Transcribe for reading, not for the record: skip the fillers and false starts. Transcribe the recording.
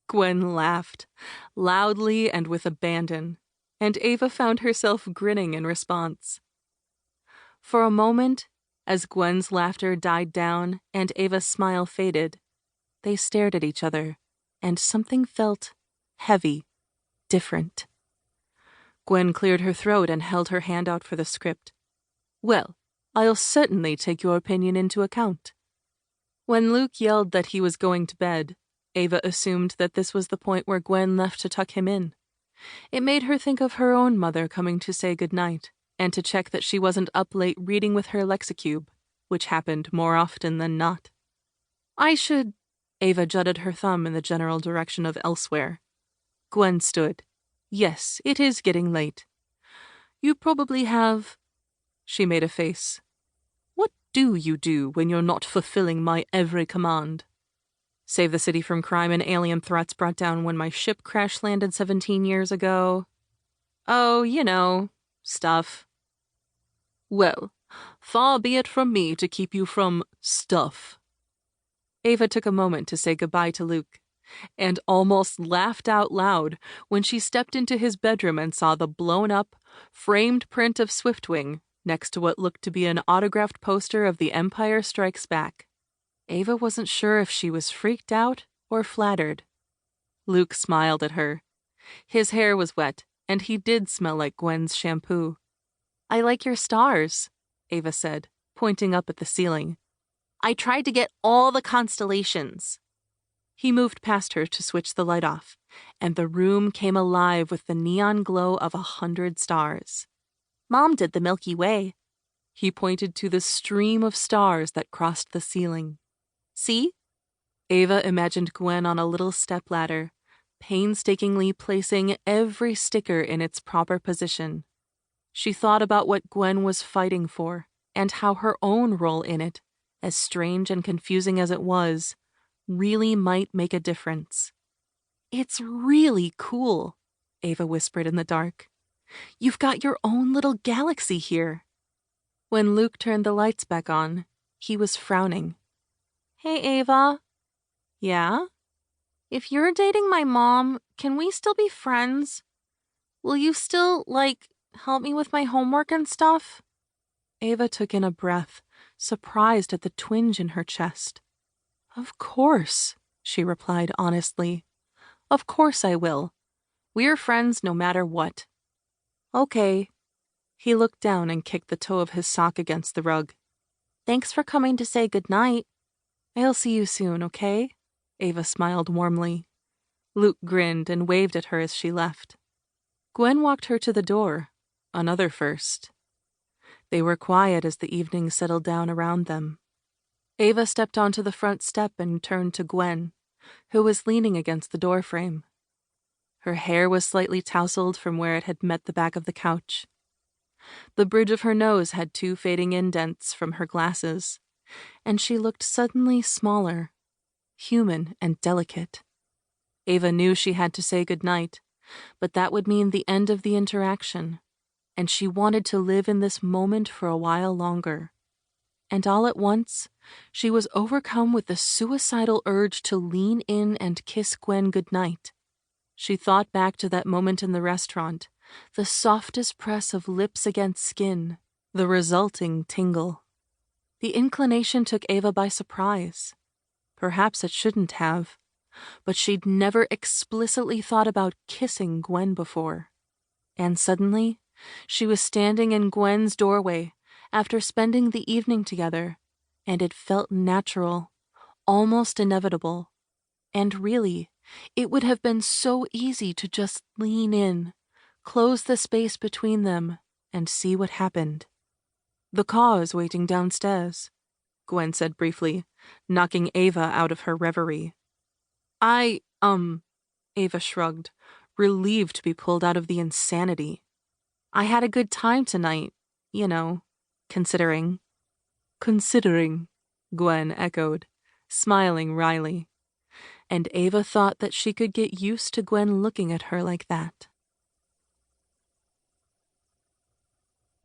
Gwen laughed, loudly and with abandon, and Ava found herself grinning in response. For a moment, as Gwen's laughter died down and Ava's smile faded, they stared at each other, and something felt heavy, different. Gwen cleared her throat and held her hand out for the script. Well, I'll certainly take your opinion into account. When Luke yelled that he was going to bed, Ava assumed that this was the point where Gwen left to tuck him in. It made her think of her own mother coming to say goodnight, and to check that she wasn't up late reading with her Lexicube, which happened more often than not. Ava jutted her thumb in the general direction of elsewhere. Gwen stood. Yes, it is getting late. You probably have... She made a face. What do you do when you're not fulfilling my every command? Save the city from crime and alien threats brought down when my ship crash-landed 17 years ago. Oh, you know, stuff. Well, far be it from me to keep you from stuff. Ava took a moment to say goodbye to Luke, and almost laughed out loud when she stepped into his bedroom and saw the blown-up, framed print of Swiftwing next to what looked to be an autographed poster of The Empire Strikes Back. Ava wasn't sure if she was freaked out or flattered. Luke smiled at her. His hair was wet, and he did smell like Gwen's shampoo. I like your stars, Ava said, pointing up at the ceiling. I tried to get all the constellations. He moved past her to switch the light off, and the room came alive with the neon glow of 100 stars. Mom did the Milky Way. He pointed to the stream of stars that crossed the ceiling. See? Ava imagined Gwen on a little stepladder, painstakingly placing every sticker in its proper position. She thought about what Gwen was fighting for, and how her own role in it, as strange and confusing as it was, really might make a difference. It's really cool, Ava whispered in the dark. You've got your own little galaxy here. When Luke turned the lights back on, he was frowning. Hey, Ava. Yeah? If you're dating my mom, can we still be friends? Will you still, help me with my homework and stuff? Ava took in a breath, surprised at the twinge in her chest. Of course, she replied honestly. Of course I will. We're friends no matter what. Okay. He looked down and kicked the toe of his sock against the rug. Thanks for coming to say goodnight. I'll see you soon, okay? Ava smiled warmly. Luke grinned and waved at her as she left. Gwen walked her to the door, another first. They were quiet as the evening settled down around them. Ava stepped onto the front step and turned to Gwen, who was leaning against the doorframe. Her hair was slightly tousled from where it had met the back of the couch. The bridge of her nose had 2 fading indents from her glasses, and she looked suddenly smaller, human and delicate. Ava knew she had to say goodnight, but that would mean the end of the interaction, and she wanted to live in this moment for a while longer. And all at once, she was overcome with the suicidal urge to lean in and kiss Gwen goodnight. She thought back to that moment in the restaurant, the softest press of lips against skin, the resulting tingle. The inclination took Ava by surprise. Perhaps it shouldn't have, but she'd never explicitly thought about kissing Gwen before. And suddenly, she was standing in Gwen's doorway after spending the evening together, and it felt natural, almost inevitable. And really, it would have been so easy to just lean in, close the space between them, and see what happened. The car is waiting downstairs, Gwen said briefly, knocking Ava out of her reverie. Ava shrugged, relieved to be pulled out of the insanity. I had a good time tonight, considering. Considering, Gwen echoed, smiling wryly. And Ava thought that she could get used to Gwen looking at her like that.